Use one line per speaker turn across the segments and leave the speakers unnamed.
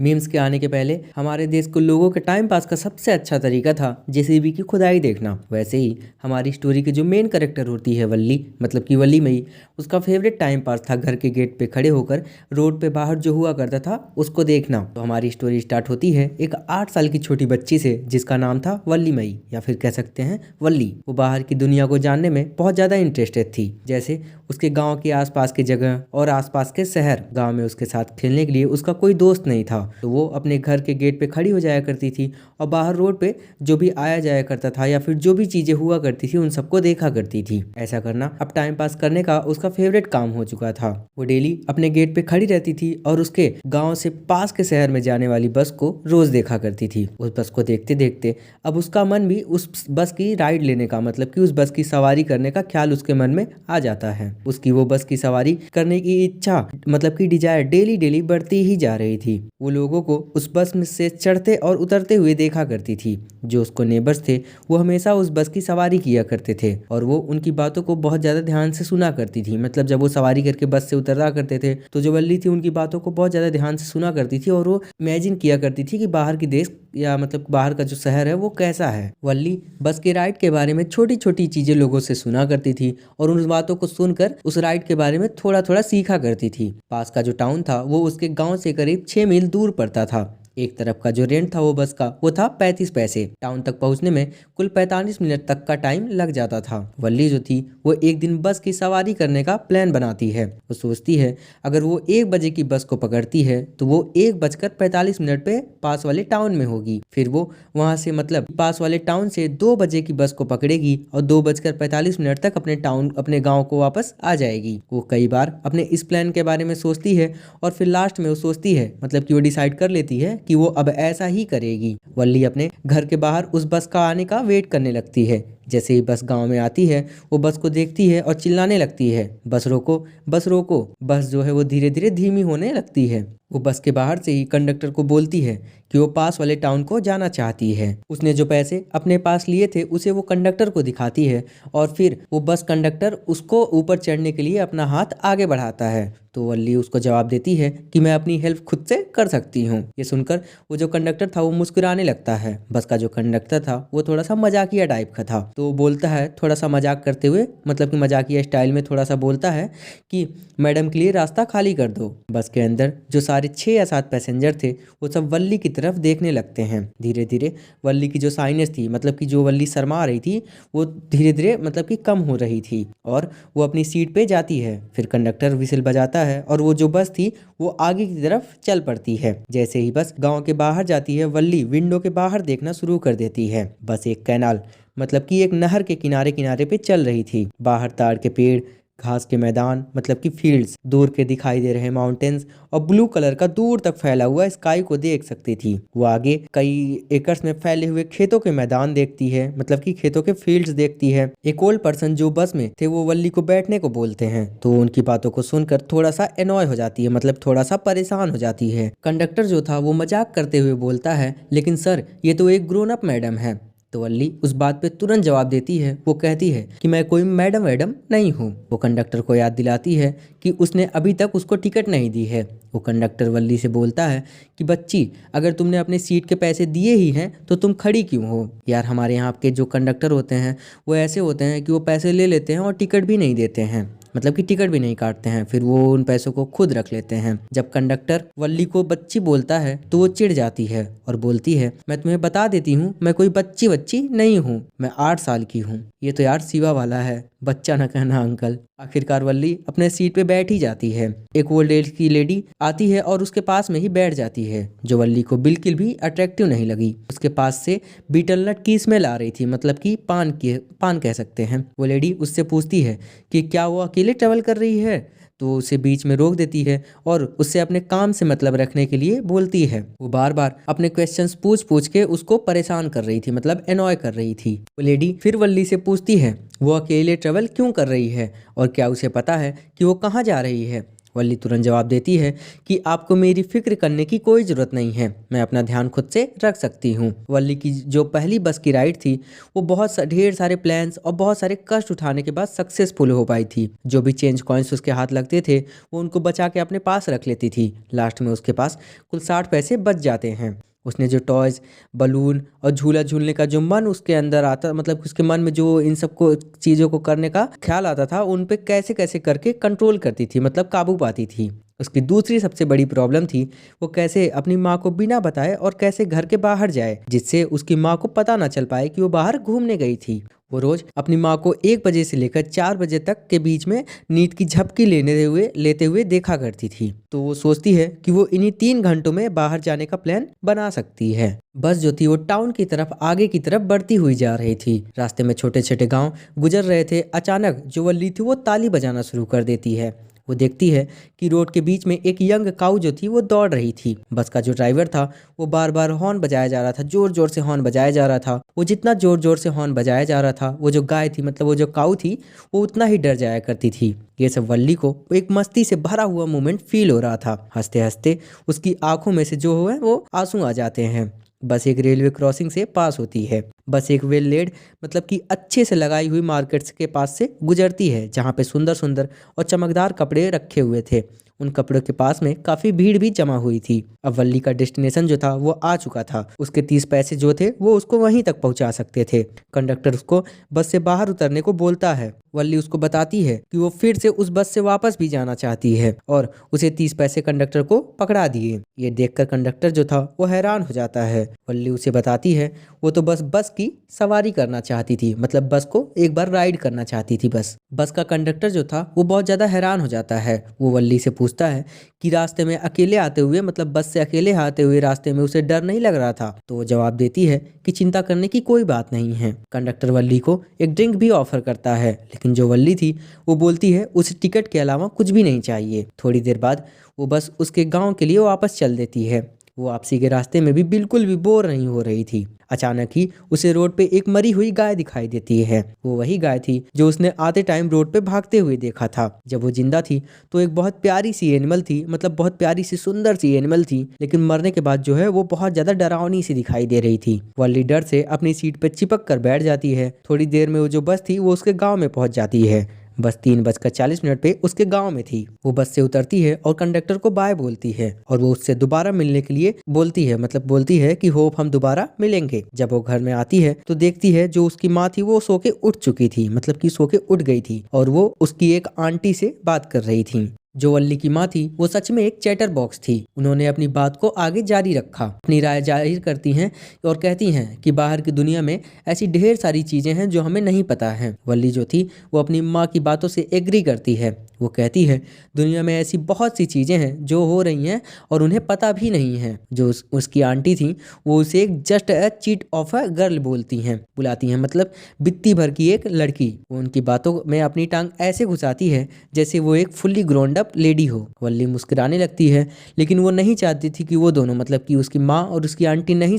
Memes के आने के पहले हमारे देश को लोगों के टाइम पास का सबसे अच्छा तरीका था जेसीबी की खुदाई देखना। वैसे ही हमारी स्टोरी की जो मेन कैरेक्टर होती है वल्ली, मतलब कि वल्ली मई, उसका फेवरेट टाइम पास था घर के गेट पे खड़े होकर रोड पे बाहर जो हुआ करता था उसको देखना। तो हमारी स्टोरी स्टार्ट होती है एक 8 साल की छोटी बच्ची से जिसका नाम था वल्ली मई, या फिर कह सकते हैं वल्ली। वो बाहर की दुनिया को जानने में बहुत ज़्यादा इंटरेस्टेड थी, जैसे उसके गाँव के आसपास की जगह और आसपास के शहर। गाँव में उसके साथ खेलने के लिए उसका कोई दोस्त नहीं था, तो वो अपने घर के गेट पे खड़ी हो जाया करती थी और बाहर रोड पे जो भी आया जाया करता था या फिर जो भी चीजें हुआ करती थी उन सबको देखा करती थी। ऐसा करना अब टाइम पास करने का उसका फेवरेट काम हो चुका था। वो डेली अपने गेट पे खड़ी रहती थी और उसके गांव से पास के शहर में जाने वाली बस को रोज देखा करती थी। उस बस को देखते देखते अब उसका मन भी उस बस की राइड लेने का, मतलब कि उस बस की सवारी करने का ख्याल उसके मन में आ जाता है। उसकी वो बस की सवारी करने की इच्छा, मतलब कि डिजायर डेली डेली बढ़ती ही जा रही थी। वो लोगों को उस बस में से चढ़ते और उतरते हुए देखा करती थी। जो उसको नेबर्स थे वो हमेशा उस बस की सवारी किया करते थे और वो उनकी बातों को बहुत ज़्यादा ध्यान से सुना करती थी। मतलब जब वो सवारी करके बस से उतरा करते थे तो जो वल्ली थी उनकी बातों को बहुत ज़्यादा ध्यान से सुना करती थी और वो इमेजिन किया करती थी कि बाहर की देश या मतलब बाहर का जो शहर है वो कैसा है। वल्ली बस के राइड के बारे में छोटी छोटी चीज़ें लोगों से सुना करती थी और उन बातों को सुनकर उस राइड के बारे में थोड़ा थोड़ा सीखा करती थी। पास का जो टाउन था वो उसके गांव से करीब 6 मील दूर पड़ता था। एक तरफ का जो रेंट था वो बस का वो था 35 पैसे। टाउन तक पहुंचने में कुल 45 मिनट तक का टाइम लग जाता था। वल्ली जो थी वो एक दिन बस की सवारी करने का प्लान बनाती है। वो सोचती है अगर वो 1 बजे की बस को पकड़ती है तो वो 1 बजकर 45 मिनट पे पास वाले टाउन में होगी। फिर वो वहां से मतलब पास वाले टाउन से 2 बजे की बस को पकड़ेगी और 2 बजकर 45 मिनट तक अपने टाउन अपने गाँव को वापस आ जाएगी। वो कई बार अपने इस प्लान के बारे में सोचती है और फिर लास्ट में वो सोचती है, मतलब कि वो डिसाइड कर लेती है कि वो अब ऐसा ही करेगी। वल्ली अपने घर के बाहर उस बस का आने का वेट करने लगती है। जैसे ही बस गांव में आती है वो बस को देखती है और चिल्लाने लगती है, बस रोको, बस रोको। बस जो है वो धीरे धीरे धीमी होने लगती है। वो बस के बाहर से ही कंडक्टर को बोलती है कि वो पास वाले टाउन को जाना चाहती है। उसने जो पैसे अपने पास लिए थे उसे वो कंडक्टर को दिखाती है और फिर वो बस कंडक्टर उसको ऊपर चढ़ने के लिए अपना हाथ आगे बढ़ाता है। तो वल्ली उसको जवाब देती है कि मैं अपनी हेल्प खुद से कर सकती हूँ। ये सुनकर वो जो कंडक्टर था वो मुस्कुराने लगता है। बस का जो कंडक्टर था वो थोड़ा सा मजाकिया टाइप का था, तो वो बोलता है थोड़ा सा मजाक करते हुए, मतलब कि मजाकिया स्टाइल में थोड़ा सा बोलता है कि मैडम के लिए रास्ता खाली कर दो। बस के अंदर जो सारे 6 या 7 पैसेंजर थे वो सब वल्ली की तरफ देखने लगते हैं। धीरे धीरे वल्ली की जो साइनेस थी, मतलब कि जो वल्ली शर्मा रही थी, वो धीरे धीरे मतलब कि कम हो रही थी और वो अपनी सीट पे जाती है। फिर कंडक्टर विसिल बजाता है और वो जो बस थी वो आगे की तरफ चल पड़ती है। जैसे ही बस गांव के बाहर जाती है वल्ली विंडो के बाहर देखना शुरू कर देती है। बस एक कैनाल, मतलब कि एक नहर के किनारे किनारे पे चल रही थी। बाहर ताड़ के पेड़, घास के मैदान, मतलब कि फील्ड्स, दूर के दिखाई दे रहे माउंटेन्स और ब्लू कलर का दूर तक फैला हुआ स्काई को देख सकती थी। वो आगे कई एकर्स में फैले हुए खेतों के मैदान देखती है, मतलब कि खेतों के फील्ड्स देखती है। एक ओल्ड पर्सन जो बस में थे वो वल्ली को बैठने को बोलते हैं, तो उनकी बातों को सुनकर थोड़ा सा एनॉय हो जाती है, मतलब थोड़ा सा परेशान हो जाती है। कंडक्टर जो था वो मजाक करते हुए बोलता है, लेकिन सर ये तो एक ग्रोन अप मैडम है। तो वल्ली उस बात पे तुरंत जवाब देती है। वो कहती है कि मैं कोई मैडम वैडम नहीं हूँ। वो कंडक्टर को याद दिलाती है कि उसने अभी तक उसको टिकट नहीं दी है। वो कंडक्टर वल्ली से बोलता है कि बच्ची, अगर तुमने अपने सीट के पैसे दिए ही हैं तो तुम खड़ी क्यों हो? यार हमारे यहाँ के जो कंडक्टर होते हैं वो ऐसे होते हैं कि वो पैसे ले लेते हैं और टिकट भी नहीं देते हैं, मतलब कि टिकट भी नहीं काटते हैं, फिर वो उन पैसों को खुद रख लेते हैं। जब कंडक्टर वल्ली को बच्ची बोलता है तो वो चिढ़ जाती है और बोलती है, मैं तुम्हें बता देती हूँ मैं कोई बच्ची बच्ची नहीं हूँ, मैं 8 साल की हूँ। ये तो यार शिवा वाला है, बच्चा न कहना अंकल। आखिरकार वल्ली अपने सीट पे बैठ ही जाती है। एक ओल्ड एज की लेडी आती है और उसके पास में ही बैठ जाती है, जो वल्ली को बिल्कुल भी अट्रैक्टिव नहीं लगी। उसके पास से बीटल नट की स्मेल आ रही थी, मतलब कि पान कह सकते हैं। वो लेडी उससे पूछती है कि क्या वो अकेले ट्रेवल कर रही है, तो उसे बीच में रोक देती है और उससे अपने काम से मतलब रखने के लिए बोलती है। वो बार बार अपने क्वेश्चंस पूछ पूछ के उसको परेशान कर रही थी, मतलब एनॉय कर रही थी। वो लेडी फिर वल्ली से पूछती है वो अकेले ट्रेवल क्यों कर रही है और क्या उसे पता है कि वो कहाँ जा रही है। वल्ली तुरंत जवाब देती है कि आपको मेरी फिक्र करने की कोई ज़रूरत नहीं है, मैं अपना ध्यान खुद से रख सकती हूँ। वल्ली की जो पहली बस की राइड थी वो ढेर सारे प्लान्स और बहुत सारे कष्ट उठाने के बाद सक्सेसफुल हो पाई थी। जो भी चेंज कॉइन्स उसके हाथ लगते थे वो उनको बचा के अपने पास रख लेती थी। लास्ट में उसके पास कुल 60 पैसे बच जाते हैं। उसने जो टॉयज़, बलून और झूला झूलने का जो मन उसके अंदर आता, मतलब उसके मन में जो इन सबको चीज़ों को करने का ख्याल आता था, उन पे कैसे कैसे करके कंट्रोल करती थी, मतलब काबू पाती थी। उसकी दूसरी सबसे बड़ी प्रॉब्लम थी वो कैसे अपनी माँ को बिना बताए और कैसे घर के बाहर जाए जिससे उसकी माँ को पता ना चल पाए कि वो बाहर घूमने गई थी। वो रोज अपनी माँ को 1 बजे से लेकर 4 बजे तक के बीच में नींद की झपकी लेते हुए देखा करती थी। तो वो सोचती है कि वो इन्हीं 3 घंटों में बाहर जाने का प्लान बना सकती है। बस जो थी वो टाउन की तरफ आगे की तरफ बढ़ती हुई जा रही थी। रास्ते में छोटे छोटे गांव गुजर रहे थे। अचानक जो वल्ली थी वो ताली बजाना शुरू कर देती है। वो देखती है कि रोड के बीच में एक यंग काऊ जो थी वो दौड़ रही थी। बस का जो ड्राइवर था वो बार बार हॉर्न बजाया जा रहा था, जोर जोर से हॉर्न बजाया जा रहा था। वो जितना जोर जोर से हॉर्न बजाया जा रहा था वो जो गाय थी, मतलब वो जो काऊ थी, वो उतना ही डर जाया करती थी। ये सब वल्ली को एक मस्ती से भरा हुआ मोमेंट फील हो रहा था। हंसते हंसते उसकी आंखों में से जो है वो आंसू आ जाते हैं। बस एक रेलवे क्रॉसिंग से पास होती है। बस एक वेल लेड, मतलब कि अच्छे से लगाई हुई मार्केट्स के पास से गुजरती है जहाँ पे सुंदर सुंदर और चमकदार कपड़े रखे हुए थे। उन कपड़ों के पास में काफ़ी भीड़ भी जमा हुई थी। अब वल्ली का डेस्टिनेशन जो था वो आ चुका था। उसके 30 पैसे जो थे वो उसको वहीं तक पहुंचा सकते थे। कंडक्टर उसको बस से बाहर उतरने को बोलता है। वल्ली उसको बताती है कि वो फिर से उस बस से वापस भी जाना चाहती है और उसे 30 पैसे कंडक्टर को पकड़ा दिए। ये देखकर कंडक्टर जो था वो हैरान हो जाता है। वल्ली उसे बताती है वो तो बस की सवारी करना चाहती थी, मतलब बस को एक बार राइड करना चाहती थी। बस का कंडक्टर जो था वो बहुत ज़्यादा हैरान हो जाता है। वो वल्ली से पूछता है कि रास्ते में अकेले आते हुए, मतलब बस से अकेले आते हुए रास्ते में उसे डर नहीं लग रहा था। तो वो जवाब देती है कि चिंता करने की कोई बात नहीं है। कंडक्टर वल्ली को एक ड्रिंक भी ऑफर करता है, लेकिन जो वल्ली थी वो बोलती है उसे टिकट के अलावा कुछ भी नहीं चाहिए। थोड़ी देर बाद वो बस उसके गाँव के लिए वापस चल देती है। वो वापसी के रास्ते में भी बिल्कुल भी बोर नहीं हो रही थी। अचानक ही उसे रोड पे एक मरी हुई गाय दिखाई देती है। वो वही गाय थी जो उसने आते टाइम रोड पे भागते हुए देखा था। जब वो जिंदा थी तो एक बहुत प्यारी सी एनिमल थी, मतलब बहुत प्यारी सी सुंदर सी एनिमल थी, लेकिन मरने के बाद जो है वो बहुत ज्यादा डरावनी सी दिखाई दे रही थी। वल्ली डर से अपनी सीट पे चिपक कर बैठ जाती है। थोड़ी देर में वो जो बस थी वो उसके गाँव में पहुंच जाती है। बस 3:40 पे उसके गांव में थी। वो बस से उतरती है और कंडक्टर को बाय बोलती है और वो उससे दोबारा मिलने के लिए बोलती है, मतलब बोलती है कि होप हम दोबारा मिलेंगे। जब वो घर में आती है तो देखती है जो उसकी माँ थी वो सो के उठ चुकी थी, मतलब कि सो के उठ गई थी और वो उसकी एक आंटी से बात कर रही थी। जो वल्ली की माँ थी वो सच में एक चैटर बॉक्स थी। उन्होंने अपनी बात को आगे जारी रखा, अपनी राय जाहिर करती हैं और कहती हैं कि बाहर की दुनिया में ऐसी ढेर सारी चीज़ें हैं जो हमें नहीं पता है। वल्ली जो थी वो अपनी माँ की बातों से एग्री करती है। वो कहती है दुनिया में ऐसी बहुत सी चीज़ें हैं जो हो रही हैं और उन्हें पता भी नहीं है। जो उसकी आंटी थी वो उसे एक just a cheat of a girl बुलाती हैं, मतलब बित्ती भर की एक लड़की। वो उनकी बातों में अपनी टांग ऐसे घुसाती है जैसे वो एक फुल्ली ग्रोन्ड अप लेडी हो। वल्ली मुस्कुराने लगती है, लेकिन वो नहीं चाहती थी कि वो दोनों, मतलब कि उसकी माँ और उसकी आंटी नहीं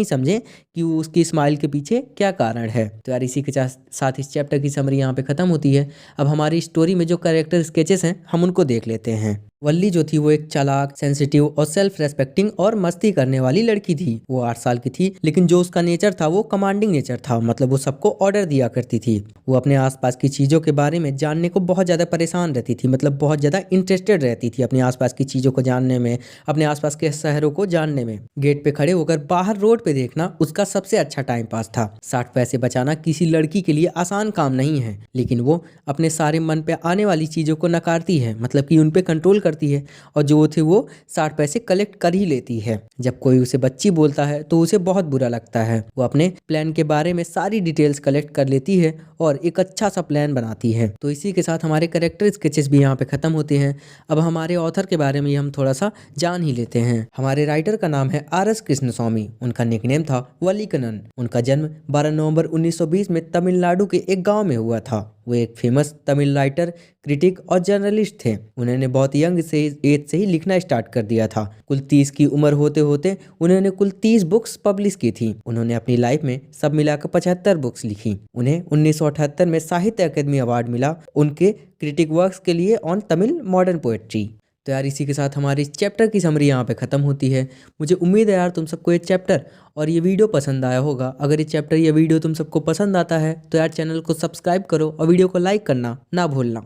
समझे कि वो उसकी स्माइल के पीछे क्या कारण है। तो यार इसी के साथ इस चैप्टर की समरी यहाँ पे खत्म होती है। अब हमारी स्टोरी में जो कैरेक्टर स्केचेस हैं हम उनको देख लेते हैं। वल्ली जो थी वो एक चालाक, सेंसिटिव और सेल्फ रेस्पेक्टिंग और मस्ती करने वाली लड़की थी। वो 8 साल की थी, लेकिन जो उसका नेचर था वो कमांडिंग नेचर था, मतलब वो सबको ऑर्डर दिया करती थी। वो अपने आसपास की चीज़ों के बारे में जानने को बहुत ज़्यादा परेशान रहती थी, मतलब बहुत ज़्यादा इंटरेस्टेड रहती थी अपने आसपास की चीज़ों को जानने में, अपने आसपास के शहरों को जानने में। गेट पे खड़े होकर बाहर रोड पे देखना उसका सबसे अच्छा टाइम पास था। 60 पैसे बचाना किसी लड़की के लिए आसान काम नहीं है, लेकिन वो अपने सारे मन पे आने वाली चीज़ों को नकारती है, मतलब कि उन पे कंट्रोल करती है और जो थे वो 60 पैसे कलेक्ट कर ही लेती है। जब कोई उसे बच्ची बोलता है तो उसे बहुत बुरा लगता है। वो अपने प्लान के बारे में सारी डिटेल्स कलेक्ट कर लेती है और एक अच्छा सा प्लान बनाती है। तो इसी के साथ हमारे कैरेक्टर स्केचेस भी यहाँ पे खत्म होते हैं। अब हमारे ऑथर के बारे में हम थोड़ा सा जान ही लेते हैं। हमारे राइटर का नाम है RS कृष्णस्वामी। उनका निकनेम था वल्लीकनन। उनका जन्म 12 नवंबर 1920 में तमिलनाडु के एक गाँव में हुआ था। वो एक फेमस तमिल राइटर, क्रिटिक और जर्नलिस्ट थे। उन्होंने बहुत यंग से एज से ही लिखना स्टार्ट कर दिया था। कुल 30 की उम्र होते होते उन्होंने कुल 30 बुक्स पब्लिश की थी। उन्होंने अपनी लाइफ में सब मिलाकर 75 बुक्स लिखी। उन्हें 1978 में साहित्य अकादमी अवार्ड मिला उनके क्रिटिक वर्क्स के लिए ऑन तमिल मॉडर्न पोएट्री। तो यार इसी के साथ हमारी इस चैप्टर की समरी यहाँ पे ख़त्म होती है। मुझे उम्मीद है यार तुम सबको ये चैप्टर और ये वीडियो पसंद आया होगा। अगर ये चैप्टर या वीडियो तुम सबको पसंद आता है तो यार चैनल को सब्सक्राइब करो और वीडियो को लाइक करना ना भूलना।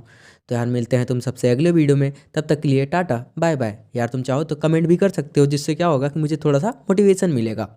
तो यार मिलते हैं तुम सबसे अगले वीडियो में, तब तक के लिए टाटा बाय बाय। यार तुम चाहो तो कमेंट भी कर सकते हो, जिससे क्या होगा कि मुझे थोड़ा सा मोटिवेशन मिलेगा।